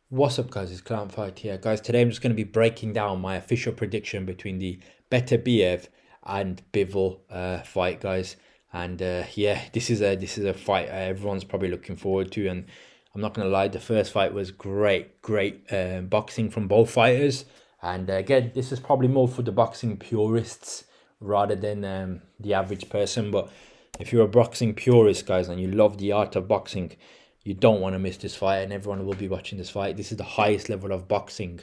What's up, guys? It's Clown Fight here. Guys, today I'm just going to be breaking down my official prediction between the Beterbiev and Bivol fight, guys. And yeah, this is a fight everyone's probably looking forward to. And I'm not going to lie, the first fight was great boxing from both fighters. And again, this is probably more for the boxing purists rather than the average person. But if you're a boxing purist, guys, and you love the art of boxing, you don't want to miss this fight, and everyone will be watching this fight. This is the highest level of boxing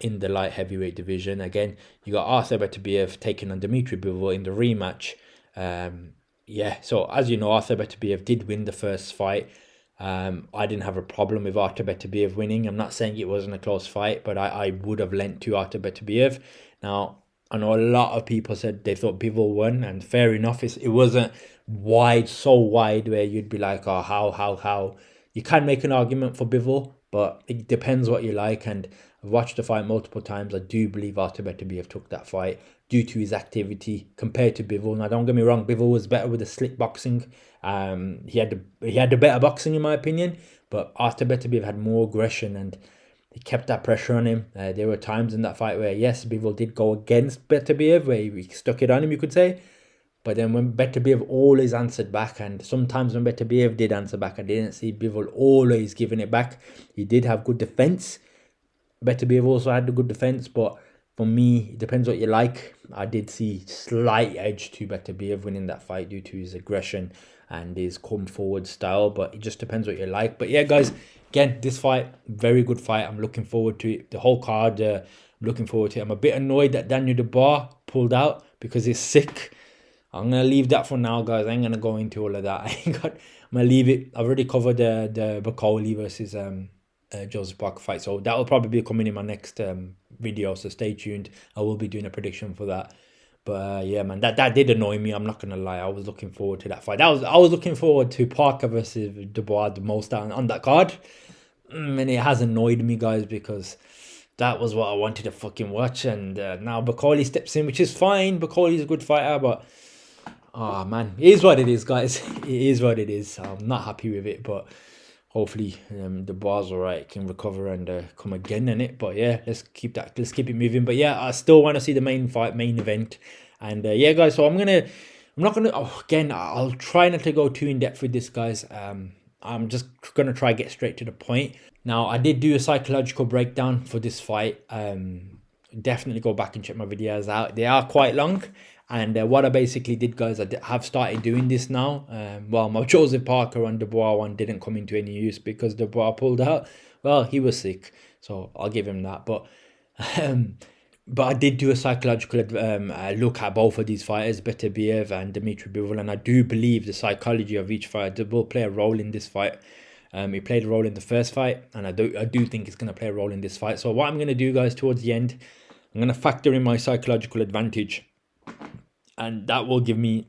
in the light heavyweight division. Again, you got Artur Beterbiev taking on Dmitry Bivol in the rematch. Yeah, so as you know, Artur Beterbiev did win the first fight. I didn't have a problem with Artur Beterbiev winning. I'm not saying it wasn't a close fight, but I would have lent to Artur Beterbiev. Now, I know a lot of people said they thought Bivol won, and fair enough. It wasn't wide, so wide where you'd be like, oh, how. You can make an argument for Bivol, but it depends what you like. And I've watched the fight multiple times. I do believe Artur Beterbiev took that fight due to his activity compared to Bivol. Now, don't get me wrong, Bivol was better with the slick boxing. He had the better boxing in my opinion, but Artur Beterbiev had more aggression and he kept that pressure on him. There were times in that fight where yes, Bivol did go against Beterbiev, where he stuck it on him, you could say. But then when Beterbiev always answered back, and sometimes when Beterbiev did answer back, I didn't see Bivol always giving it back. He did have good defense. Beterbiev also had a good defense, but for me, it depends what you like. I did see slight edge to Beterbiev winning that fight due to his aggression and his come forward style, but it just depends what you like. But yeah, guys, again, this fight, very good fight. I'm looking forward to it. The whole card, I'm looking forward to it. I'm a bit annoyed that Daniel Dubois pulled out because he's sick. I'm gonna leave that for now, guys. I ain't gonna go into all of that. I'm gonna leave it. I've already covered the Bacoli versus Joseph Parker fight, so that will probably be coming in my next video. So stay tuned. I will be doing a prediction for that. But yeah, man, that did annoy me. I'm not gonna lie. I was looking forward to that fight. I was looking forward to Parker versus Dubois the most on that card, and it has annoyed me, guys, because that was what I wanted to fucking watch. And now Bacoli steps in, which is fine. Bacoli's a good fighter, but oh man, it is what it is, guys. It is what it is. I'm not happy with it, but hopefully the bar's alright, can recover and come again in it. But yeah, let's keep it moving. But yeah, I still want to see the main event. And yeah, guys, so I'm not gonna again, I'll try not to go too in depth with this, guys. I'm just gonna try get straight to the point. Now, I did do a psychological breakdown for this fight. Definitely go back and check my videos out. They are quite long. And what I basically did, guys, I have started doing this now. Well, my Joseph Parker and Dubois one didn't come into any use because Dubois pulled out. Well, he was sick, so I'll give him that. But I did do a psychological look at both of these fighters, Beterbiev and Dmitry Bivol, and I do believe the psychology of each fighter will play a role in this fight. He played a role in the first fight, and I do think it's going to play a role in this fight. So what I'm going to do, guys, towards the end, I'm going to factor in my psychological advantage, and that will give me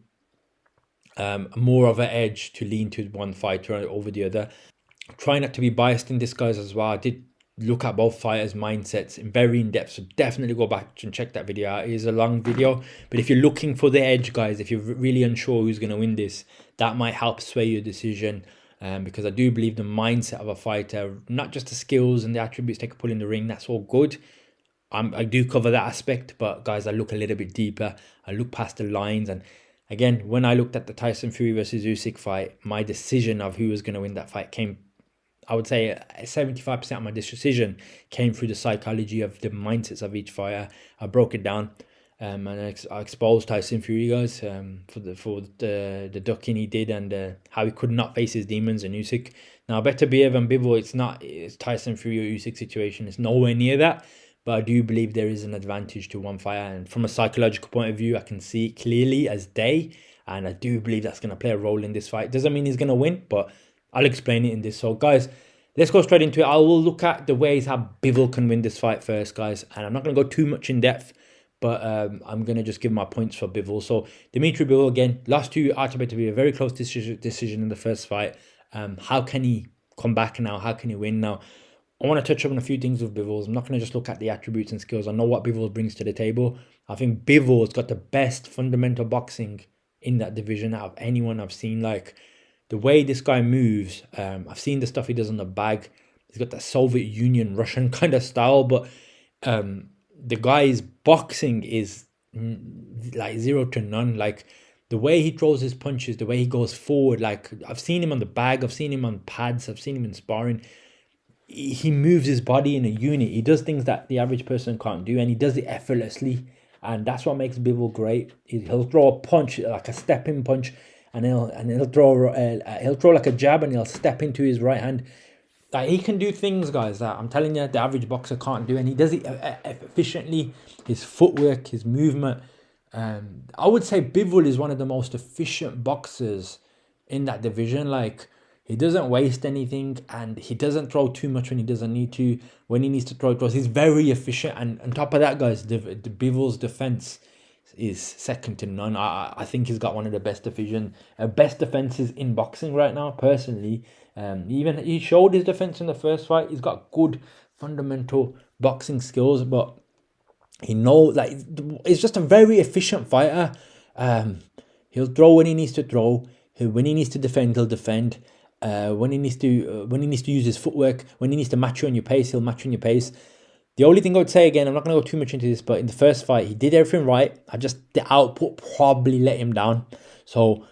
more of an edge to lean to one fighter over the other. Try not to be biased in this, guys, as well. I did look at both fighters' mindsets very in depth, so definitely go back and check that video out. It is a long video, but if you're looking for the edge, guys, if you're really unsure who's going to win this, that might help sway your decision. Because I do believe the mindset of a fighter, not just the skills and the attributes they can pull in the ring, that's all good. I do cover that aspect, but guys, I look a little bit deeper. I look past the lines, and again, when I looked at the Tyson Fury versus Usyk fight, my decision of who was going to win that fight came, I would say 75% of my decision came through the psychology of the mindsets of each fighter. I broke it down, and I exposed Tyson Fury, guys, for the ducking he did, and how he could not face his demons in Usyk. Now, Beterbiev and Bivol, it's Tyson Fury or Usyk situation. It's nowhere near that. But I do believe there is an advantage to one fighter. And from a psychological point of view, I can see it clearly as day. And I do believe that's going to play a role in this fight. Doesn't mean he's going to win, but I'll explain it in this. So, guys, let's go straight into it. I will look at the ways how Bivol can win this fight first, guys. And I'm not going to go too much in depth, but I'm going to just give my points for Bivol. So, Dmitry Bivol, again, lost to Artur Beterbiev, a very close decision in the first fight. How can he come back now? How can he win now? I want to touch on a few things with Bivol. I'm not going to just look at the attributes and skills. I know what Bivol brings to the table. I think Bivol's got the best fundamental boxing in that division out of anyone I've seen. Like, the way this guy moves, I've seen the stuff he does on the bag. He's got that Soviet Union Russian kind of style, but the guy's boxing is like 0 to none. Like the way he throws his punches, the way he goes forward. Like I've seen him on the bag, I've seen him on pads, I've seen him in sparring. He moves his body in a unit. He does things that the average person can't do, and he does it effortlessly. And that's what makes Bivol great. He'll throw a punch, like a stepping punch, and he'll throw like a jab, and he'll step into his right hand. Like he can do things, guys, that I'm telling you the average boxer can't do, and he does it efficiently. His footwork, his movement. I would say Bivol is one of the most efficient boxers in that division. Like he doesn't waste anything, and he doesn't throw too much when he doesn't need to. When he needs to throw, he throws. He's very efficient, and on top of that, guys, the Bivol's defense is second to none. I think he's got one of the best defenses in boxing right now, personally. Even he showed his defense in the first fight. He's got good fundamental boxing skills, but he knows, like, he's just a very efficient fighter. He'll throw when he needs to throw. When he needs to defend, he'll defend. When he needs to use his footwork, when he needs to match you on your pace, he'll match you on your pace. The only thing I would say, again, I'm not going to go too much into this, but in the first fight, he did everything right. The output probably let him down. So,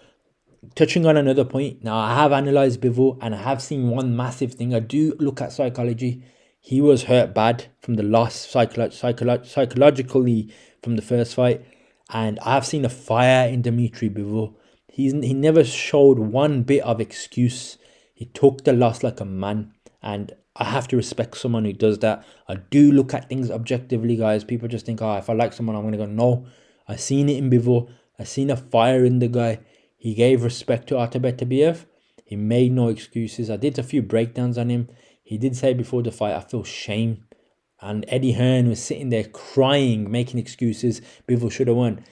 touching on another point, now I have analysed Bivol, and I have seen one massive thing. I do look at psychology. He was hurt bad from the loss, psychologically from the first fight. And I have seen a fire in Dmitry Bivol. He never showed one bit of excuse. He took the loss like a man. And I have to respect someone who does that. I do look at things objectively, guys. People just think, if I like someone, I'm going to go. No, I seen it in Bivol. I seen a fire in the guy. He gave respect to Artur Beterbiev. He made no excuses. I did a few breakdowns on him. He did say before the fight, I feel shame. And Eddie Hearn was sitting there crying, making excuses. Bivol should have won.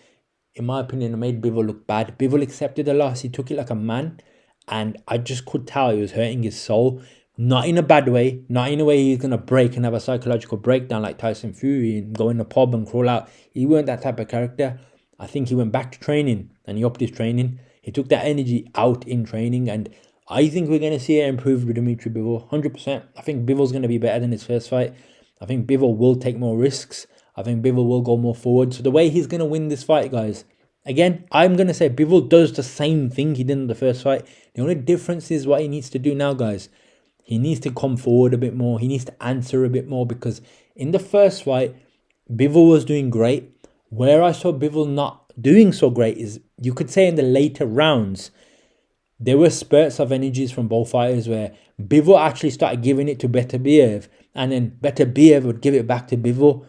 In my opinion, it made Bivol look bad. Bivol accepted the loss. He took it like a man. And I just could tell he was hurting his soul. Not in a bad way. Not in a way he's going to break and have a psychological breakdown like Tyson Fury and go in the pub and crawl out. He weren't that type of character. I think he went back to training and he upped his training. He took that energy out in training, and I think we're going to see it improve with Dmitry Bivol, 100%. I think Bivol's going to be better than his first fight. I think Bivol will take more risks. I think Bivol will go more forward. So the way he's going to win this fight, guys, again, I'm going to say Bivol does the same thing he did in the first fight. The only difference is what he needs to do now, guys. He needs to come forward a bit more. He needs to answer a bit more, because in the first fight, Bivol was doing great. Where I saw Bivol not doing so great is, you could say, in the later rounds, there were spurts of energies from both fighters where Bivol actually started giving it to Beterbiev, and then Beterbiev would give it back to Bivol.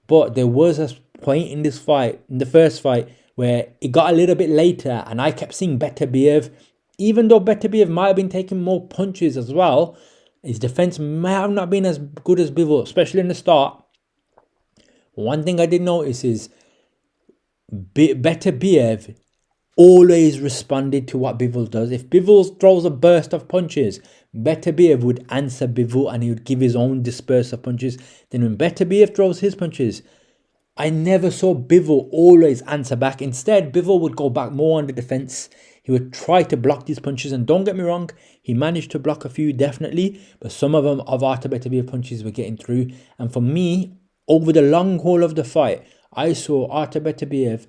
But there was a point in this fight, in the first fight, where it got a little bit later, and I kept seeing Beterbiev, even though Beterbiev might have been taking more punches as well, his defense may have not been as good as Bivol, especially in the start. One thing I did notice is Beterbiev always responded to what Bivol does. If Bivol throws a burst of punches, Beterbiev would answer Bivol, and he would give his own disperse of punches. Then when Beterbiev throws his punches, I never saw Bivol always answer back. Instead, Bivol would go back more on the defense. He would try to block these punches, and don't get me wrong, he managed to block a few, definitely, but some of them of Artur Beterbiev punches were getting through. And for me, over the long haul of the fight, I saw Artur Beterbiev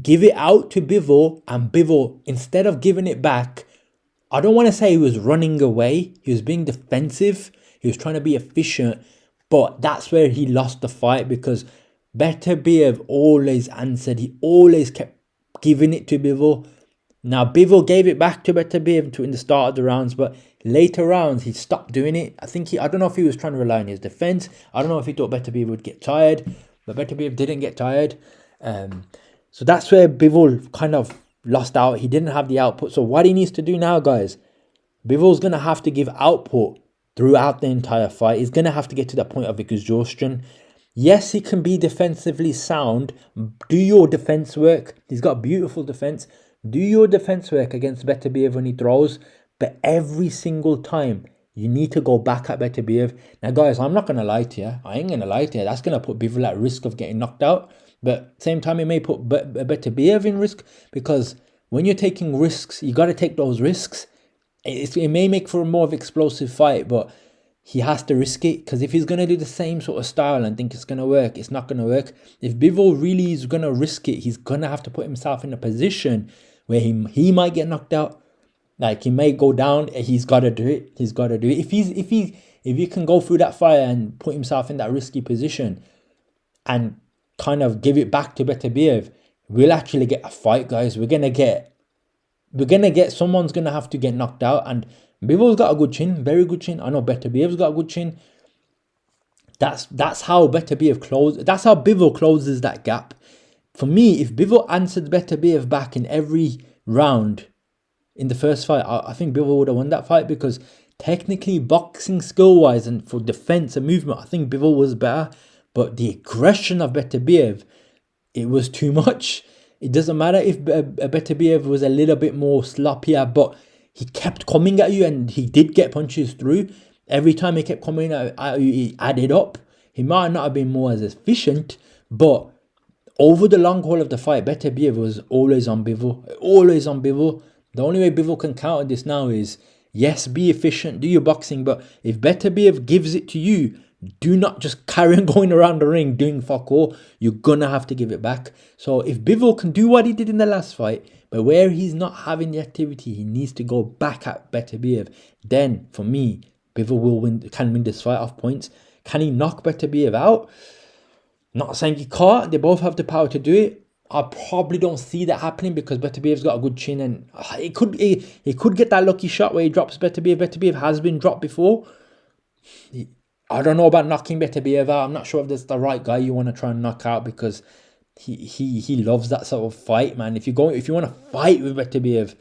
give it out to Bivol, and Bivol, instead of giving it back, I don't want to say he was running away. He was being defensive. He was trying to be efficient, but that's where he lost the fight, because Beterbiev always answered. He always kept giving it to Bivol. Now, Bivol gave it back to Beterbiev in the start of the rounds, but later rounds, he stopped doing it. I don't know if he was trying to rely on his defense. I don't know if he thought Beterbiev would get tired, but Beterbiev didn't get tired. So that's where Bivol kind of lost out. He didn't have the output. So what he needs to do now, guys, Bivol's going to have to give output throughout the entire fight. He's going to have to get to that point of exhaustion. Yes, he can be defensively sound. Do your defense work. He's got beautiful defense. Do your defense work against Beterbiev when he throws. But every single time, you need to go back at Beterbiev. Now, guys, I'm not going to lie to you. I ain't going to lie to you. That's going to put Bivol at risk of getting knocked out. But same time, it may put Beterbiev in risk, because when you're taking risks, you got to take those risks. it may make for a more of explosive fight, but he has to risk it, because if he's going to do the same sort of style and think it's going to work, it's not going to work. If Bivol really is going to risk it, he's going to have to put himself in a position where he might get knocked out. Like, he may go down. He's got to do it. He's got to do it. If he can go through that fire and put himself in that risky position and kind of give it back to Beterbiev, we'll actually get a fight, guys. We're gonna get someone's gonna have to get knocked out. And Bivol's got a good chin, very good chin. I know Beterbiev's got a good chin. That's how Beterbiev closes. That's how Bivol closes that gap. For me, if Bivol answered Beterbiev back in every round in the first fight, I think Bivol would have won that fight, because technically, boxing skill-wise and for defense and movement, I think Bivol was better. But the aggression of Beterbiev, it was too much. It doesn't matter if Beterbiev was a little bit more sloppier, but he kept coming at you, and he did get punches through. Every time he kept coming at you, he added up. He might not have been more as efficient, but over the long haul of the fight, Beterbiev was always on Bivol. Always on Bivol. The only way Bivol can counter this now is, yes, be efficient, do your boxing, but if Beterbiev gives it to you, do not just carry on going around the ring doing fuck all. You're gonna have to give it back. So if Bivol can do what he did in the last fight, but where he's not having the activity, he needs to go back at Beterbiev. Then, for me, Bivol can win this fight off points. Can he knock Beterbiev out? Not saying he can't. They both have the power to do it. I probably don't see that happening, because Beterbiev's got a good chin, and he could get that lucky shot where he drops Beterbiev. Beterbiev has been dropped before. I don't know about knocking Beterbiev out. I'm not sure if that's the right guy you want to try and knock out, because he loves that sort of fight, man. If you want to fight with Beterbiev,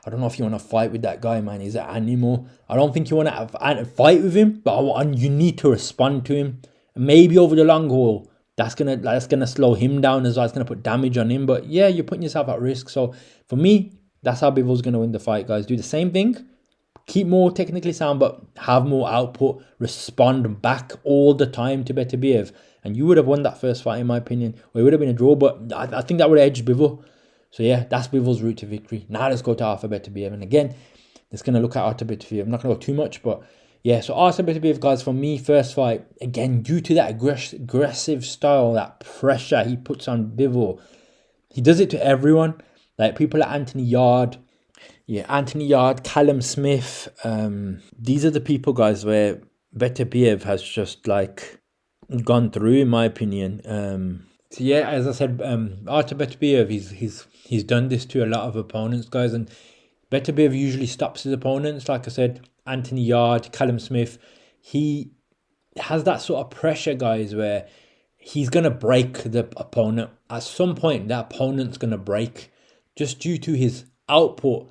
I don't know if you want to fight with that guy, man. He's an animal. I don't think you want to fight with him, but you need to respond to him. Maybe over the long haul, that's gonna slow him down as well. It's gonna put damage on him. But yeah, you're putting yourself at risk. So for me, that's how Bivol's gonna win the fight, guys. Do the same thing. Keep more technically sound, but have more output. Respond back all the time to Beterbiev, and you would have won that first fight, in my opinion. Or it would have been a draw, but I think that would have edged Bivol. So yeah, that's Bivol's route to victory. Now let's go to Artur Beterbiev, and again, it's gonna look at Artur Beterbiev. I'm not gonna go too much, but yeah. So Artur Beterbiev, guys, for me, first fight, again, due to that aggressive style, that pressure he puts on Bivol, he does it to everyone. Like people like Anthony Yarde. Yeah, Anthony Yarde, Callum Smith. These are the people, guys, where Beterbiev has just like gone through, in my opinion. So yeah, as I said, Artur Beterbiev, he's done this to a lot of opponents, guys, and Beterbiev usually stops his opponents. Like I said, Anthony Yarde, Callum Smith, he has that sort of pressure, guys, where he's gonna break the opponent at some point. That opponent's gonna break just due to his output.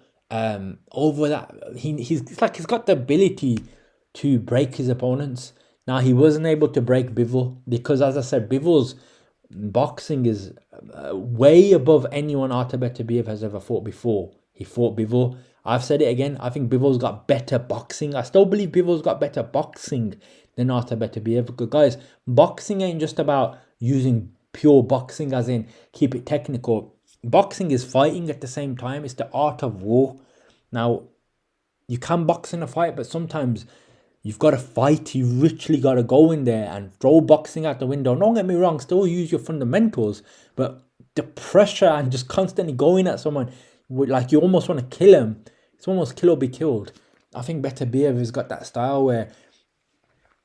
Over that, he's got the ability to break his opponents. Now, he wasn't able to break Bivol because, as I said, Bivol's boxing is way above anyone Artur Beterbiev has ever fought before. He fought Bivol. I've said it again. I think Bivol's got better boxing. I still believe Bivol's got better boxing than Artur Beterbiev. Because, guys, boxing ain't just about using pure boxing, as in keep it technical. Boxing is fighting at the same time. It's the art of war. Now, you can box in a fight, but sometimes you've got to fight. You literally got to go in there and throw boxing out the window. Don't get me wrong, still use your fundamentals, but the pressure and just constantly going at someone, like you almost want to kill him. It's almost kill or be killed. I think Beterbiev has got that style where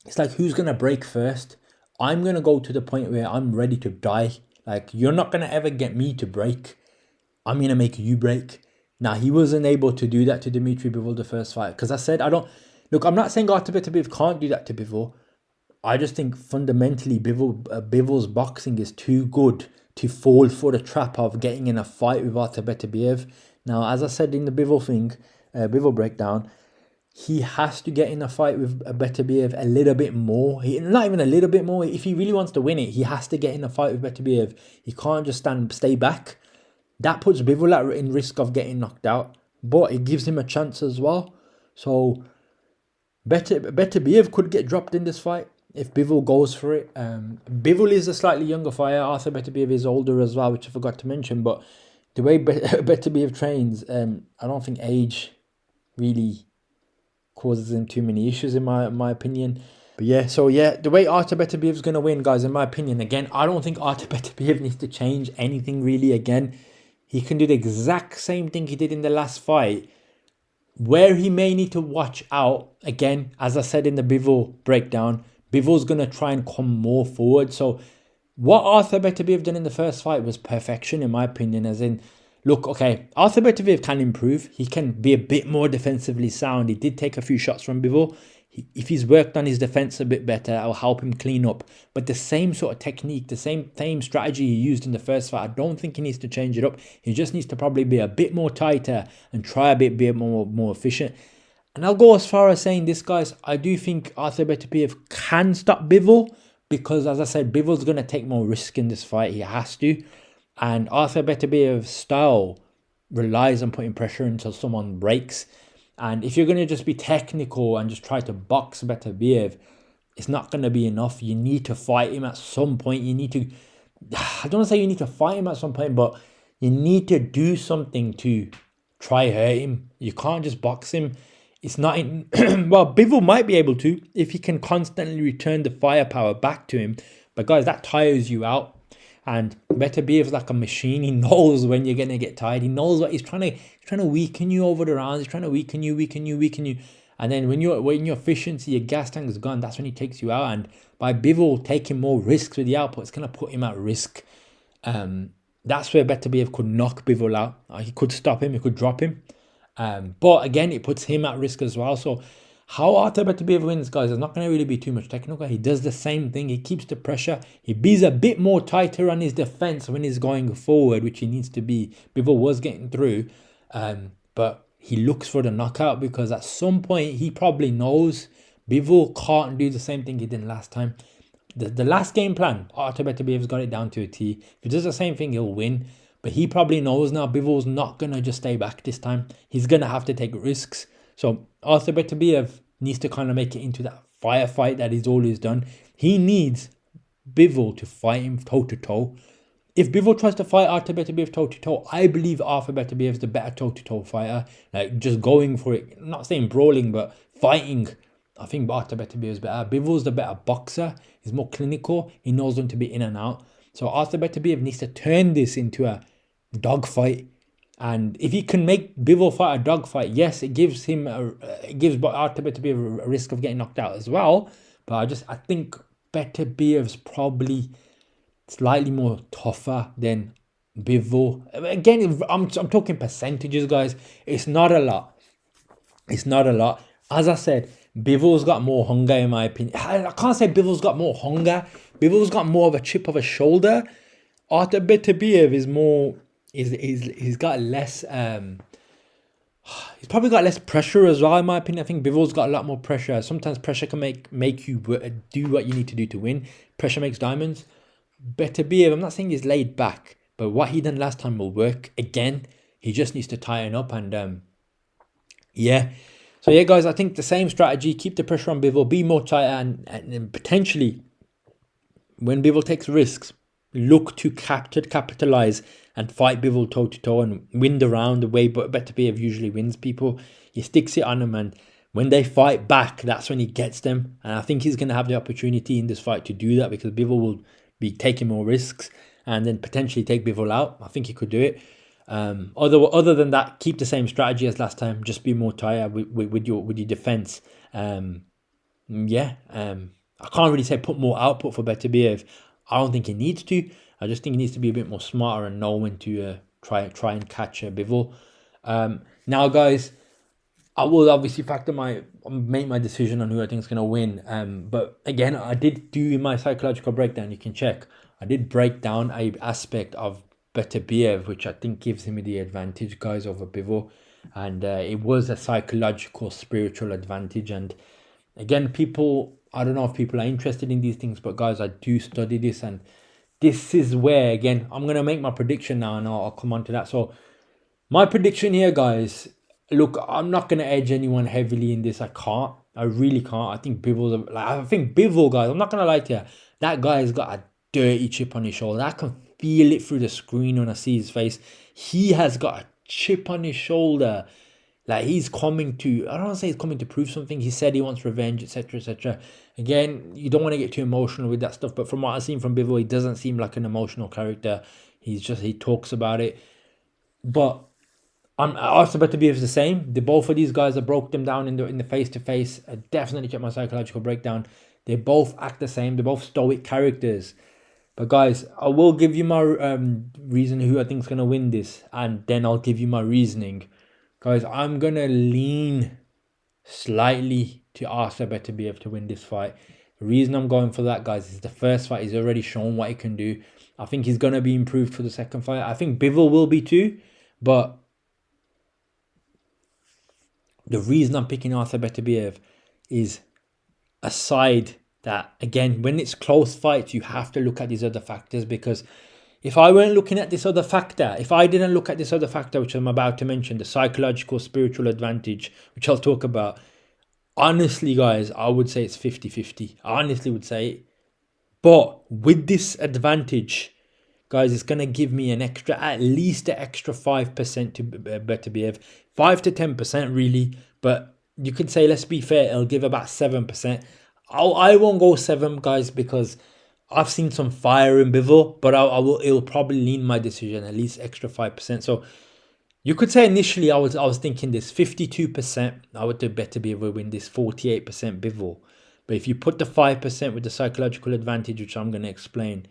it's like, who's going to break first? I'm going to go to the point where I'm ready to die. Like, you're not going to ever get me to break. I'm going to make you break. Now, he wasn't able to do that to Dmitry Bivol the first fight. Because I said, I'm not saying Artur Beterbiev can't do that to Bivol. I just think fundamentally Bivol's boxing is too good to fall for the trap of getting in a fight with Artur Beterbiev. Now, as I said in the Bivol breakdown, he has to get in a fight with Beterbiev a little bit more. Not even a little bit more. If he really wants to win it, he has to get in a fight with Beterbiev. He can't just stay back. That puts Bivol in risk of getting knocked out, but it gives him a chance as well. So Beterbiev could get dropped in this fight if Bivol goes for it. Bivol is a slightly younger fighter. Artur Beterbiev is older as well, which I forgot to mention. But the way Beterbiev trains, I don't think age really causes him too many issues in my opinion. But yeah, so yeah, the way Artur Beterbiev is going to win, guys, in my opinion, again, I don't think Artur Beterbiev needs to change anything really. Again, he can do the exact same thing he did in the last fight. Where he may need to watch out, again, as I said in the Bivol breakdown, Bivol's going to try and come more forward. So what Artur Beterbiev done in the first fight was perfection, in my opinion, as in, look, okay, Artur Beterbiev can improve. He can be a bit more defensively sound. He did take a few shots from Bivol. If he's worked on his defense a bit better, I'll help him clean up. But the same sort of technique, the same strategy he used in the first fight, I don't think he needs to change it up. He just needs to probably be a bit more tighter and try a bit more efficient. And I'll go as far as saying this, guys. I do think Artur Beterbiev can stop Bivol because, as I said, Bivol's going to take more risk in this fight. He has to. And Artur Beterbiev's style relies on putting pressure until someone breaks. And if you're going to just be technical and just try to box Beterbiev, it's not going to be enough. You need to fight him at some point. You need to, I don't want to say you need to fight him at some point, but you need to do something to try hurt him. You can't just box him. It's not, well, Bivol might be able to if he can constantly return the firepower back to him. But guys, that tires you out. And Beterbiev's like a machine. He knows when you're gonna get tired. He knows what he's trying to weaken you over the rounds. He's trying to weaken you. And then when your efficiency, your gas tank is gone, that's when he takes you out. And by Bivol taking more risks with the output, it's gonna put him at risk. That's where Beterbiev could knock Bivol out. He could stop him. He could drop him. But again, it puts him at risk as well. So how Artur Beterbiev wins, guys, is not going to really be too much technical. He does the same thing. He keeps the pressure. He bees a bit more tighter on his defense when he's going forward, which he needs to be. Bivol was getting through. But he looks for the knockout because at some point he probably knows Bivol can't do the same thing he did last time. The last game plan, Artur Beterbiev's got it down to a T. If he does the same thing, he'll win. But he probably knows now Bivol's not going to just stay back this time. He's going to have to take risks. So Artur Beterbiev needs to kind of make it into that firefight that he's always done. He needs Bivol to fight him toe-to-toe. If Bivol tries to fight Artur Beterbiev toe-to-toe, I believe Artur Beterbiev is the better toe-to-toe fighter. Like, just going for it. I'm not saying brawling, but fighting. I think Artur Beterbiev is better. Bivol's the better boxer. He's more clinical. He knows when to be in and out. So Artur Beterbiev needs to turn this into a dogfight. And if he can make Bivol fight a dogfight, yes, it gives Artur Beterbiev a risk of getting knocked out as well. But I think Beterbiev's probably slightly more tougher than Bivol. Again, I'm talking percentages, guys. It's not a lot. As I said, Bivol's got more hunger, in my opinion. I can't say Bivol's got more hunger. Bivol's got more of a chip of a shoulder. Artur Beterbiev is more. He's got less. He's probably got less pressure as well, in my opinion. I think Bivol's got a lot more pressure. Sometimes pressure can make you do what you need to do to win. Pressure makes diamonds. Beterbiev, I'm not saying he's laid back, but what he done last time will work again. He just needs to tighten up and yeah. So yeah, guys, I think the same strategy. Keep the pressure on Bivol. Be more tighter and potentially, when Bivol takes risks, look to capitalize and fight Bivol toe-to-toe and win the round the way Beterbiev usually wins people. He sticks it on them, and when they fight back, that's when he gets them. And I think he's going to have the opportunity in this fight to do that because Bivol will be taking more risks and then potentially take Bivol out. I think he could do it. Other than that, keep the same strategy as last time. Just be more tired with your defense. I can't really say put more output for Beterbiev. I don't think he needs to. I just think he needs to be a bit more smarter and know when to try and catch Bivol. Now, guys, I will obviously make my decision on who I think is going to win. But again, I did do in my psychological breakdown. You can check. I did break down a aspect of Beterbiev, which I think gives him the advantage, guys, over Bivol. And it was a psychological, spiritual advantage. And again, I don't know if people are interested in these things, but guys, I do study this, and this is where, again, I'm going to make my prediction now, and I'll come on to that. So my prediction here, guys, look, I'm not going to edge anyone heavily in this. I really can't. I think Bivol, guys, I'm not going to lie to you. That guy's got a dirty chip on his shoulder. I can feel it through the screen when I see his face. He has got a chip on his shoulder. Like he's coming to, I don't want to say he's coming to prove something. He said he wants revenge, etc., etc. Again, you don't want to get too emotional with that stuff. But from what I've seen from Bivol, he doesn't seem like an emotional character. He talks about it. But Artur Beterbiev is the same. The both of these guys, I broke them down in the face to face. I definitely check my psychological breakdown. They both act the same. They're both stoic characters. But guys, I will give you my reason who I think is gonna win this, and then I'll give you my reasoning. Guys, I'm gonna lean slightly to Artur Beterbiev to win this fight. The reason I'm going for that, guys, is the first fight he's already shown what he can do. I think he's gonna be improved for the second fight. I think Bivol will be too, but the reason I'm picking Artur Beterbiev is aside that, again, when it's close fights, you have to look at these other factors, because if I weren't looking at this other factor, if I didn't look at this other factor, which I'm about to mention, the psychological, spiritual advantage, which I'll talk about, honestly, guys, I would say it's 50-50. I honestly would say it. But with this advantage, guys, it's going to give me at least an extra 5% to Beterbiev. 5 to 10% really. But you could say, let's be fair, it'll give about 7%. I won't go 7, guys, because I've seen some fire in Bivol, but it'll probably lean my decision at least extra 5%. So you could say initially I was thinking this 52%. I would do Beterbiev will win this, 48% Bivol. But if you put the 5% with the psychological advantage, which I'm going to explain,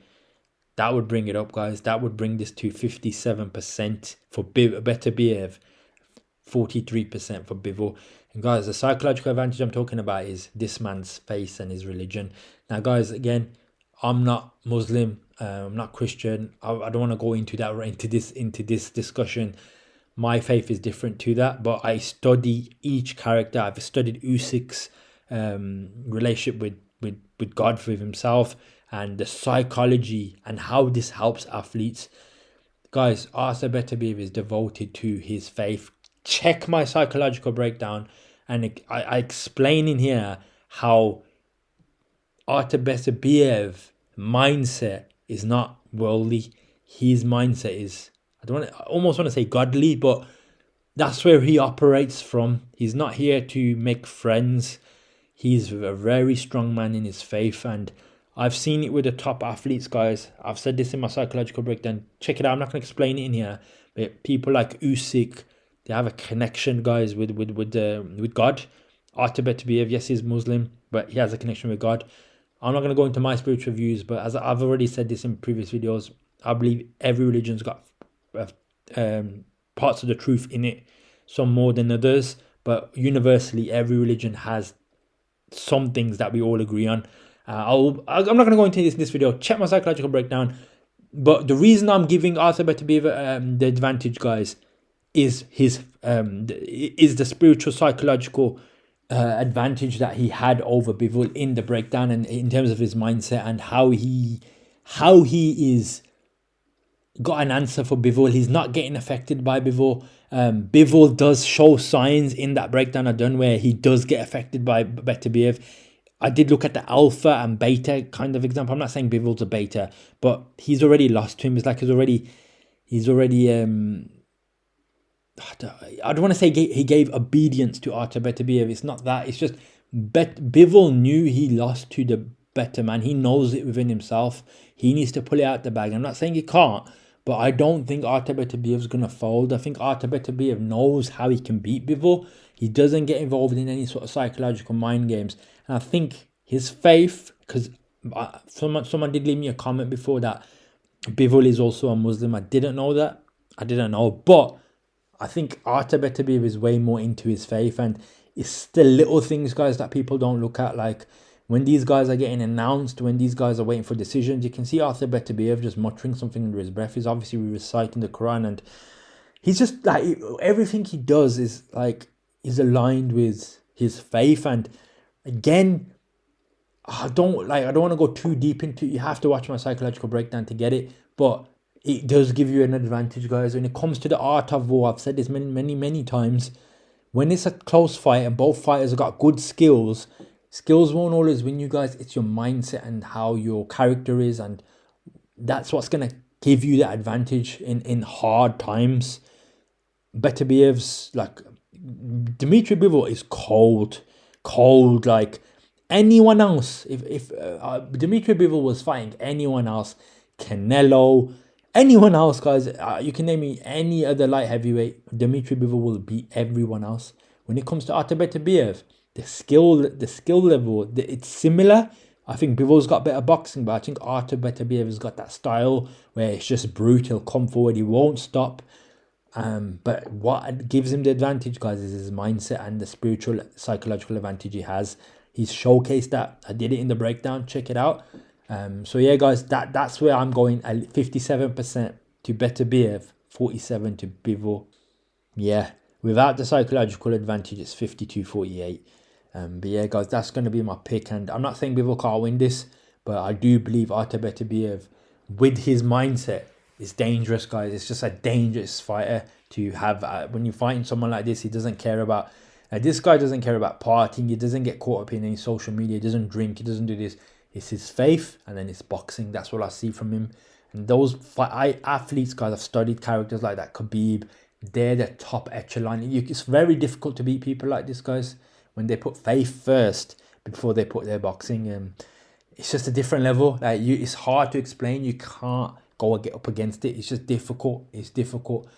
that would bring it up, guys. That would bring this to 57% for Beterbiev, 43% for Bivol. And guys, the psychological advantage I'm talking about is this man's face and his religion. Now, guys, again, I'm not Muslim. I'm not Christian. I don't want to go into that into this discussion. My faith is different to that, but I study each character. I've studied Usyk's relationship with God, with himself, and the psychology and how this helps athletes. Guys, Artur Beterbiev is devoted to his faith. Check my psychological breakdown, and I explain in here how Artur Beterbiev mindset is not worldly. His mindset is, I almost want to say godly, but that's where he operates from. He's not here to make friends. He's a very strong man in his faith, and I've seen it with the top athletes, guys. I've said this in my psychological breakdown. Check it out. I'm not going to explain it in here, but people like Usyk, they have a connection, guys, with God. Artur Beterbiev, yes, he's Muslim, but he has a connection with God. I'm not going to go into my spiritual views, but as I've already said this in previous videos, I believe every religion's got parts of the truth in it, some more than others, but universally, every religion has some things that we all agree on. I'm not going to go into this video. Check my psychological breakdown. But the reason I'm giving Artur Beterbiev the advantage, guys, is the spiritual psychological advantage that he had over Bivol in the breakdown, and in terms of his mindset and how he is got an answer for Bivol. He's not getting affected by Bivol. Bivol does show signs in that breakdown I've done where he does get affected by Beterbiev. I did look at the alpha and beta kind of example. I'm not saying Bivol's a beta, but he's already lost to him. It's like he's already I don't want to say he gave obedience to Artur Beterbiev. It's not that. It's just Bivol knew he lost to the better man. He knows it within himself. He needs to pull it out the bag. I'm not saying he can't, but I don't think Artur Beterbiev's going to fold. I think Artur Beterbiev knows how he can beat Bivol. He doesn't get involved in any sort of psychological mind games. And I think his faith, because someone did leave me a comment before that Bivol is also a Muslim. I didn't know that. I didn't know. But I think Artur Beterbiev is way more into his faith. And it's the little things, guys, that people don't look at. Like when these guys are getting announced, when these guys are waiting for decisions, you can see Artur Beterbiev just muttering something under his breath. He's obviously reciting the Quran, and he's just like, everything he does is aligned with his faith. And again, I don't want to go too deep into it. You have to watch my psychological breakdown to get it, but it does give you an advantage, guys. When it comes to the art of war, I've said this many times. When it's a close fight and both fighters have got good skills won't always win you, guys. It's your mindset and how your character is, and that's what's going to give you the advantage in hard times. Beterbiev's Dmitry Bivol is cold. Like anyone else, if Dmitry Bivol was fighting anyone else, Canelo, anyone else, guys, you can name me any other light heavyweight, Dmitry Bivol will beat everyone else. When it comes to Artur Beterbiev, the skill level, it's similar. I think Bivol's got better boxing, but I think Artur Beterbiev has got that style where it's just brutal. He'll come forward, he won't stop. But what gives him the advantage, guys, is his mindset and the spiritual, psychological advantage he has. He's showcased that. I did it in the breakdown. Check it out. So yeah, guys, that's where I'm going. 57% to Beterbiev, 47 to Bivol. Yeah, without the psychological advantage, it's 52-48. But yeah, guys, that's going to be my pick. And I'm not saying Bivol can't win this, but I do believe Artur Beterbiev, with his mindset, is dangerous, guys. It's just a dangerous fighter to have. When you're fighting someone like this, he doesn't care about... this guy doesn't care about partying. He doesn't get caught up in any social media. He doesn't drink. He doesn't do this. It's his faith, and then it's boxing. That's what I see from him. And those athletes, guys, I've studied characters like that. Khabib, they're the top echelon. It's very difficult to beat people like this, guys, when they put faith first before they put their boxing. It's just a different level. Like it's hard to explain. You can't go and get up against it. It's just difficult. It's difficult.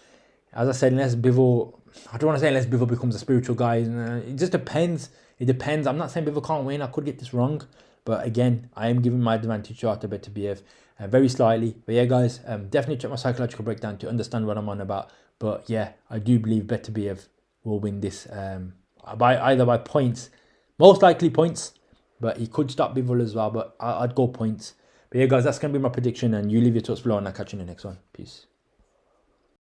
As I said, unless Bivol, I don't want to say unless Bivol becomes a spiritual guy. It just depends. It depends. I'm not saying Bivol can't win. I could get this wrong. But again, I am giving my advantage to Artur Beterbiev very slightly. But yeah, guys, definitely check my psychological breakdown to understand what I'm on about. But yeah, I do believe Beterbiev will win this either by points. Most likely points. But he could stop Bivol as well. But I'd go points. But yeah, guys, that's going to be my prediction. And you leave your thoughts below and I'll catch you in the next one. Peace.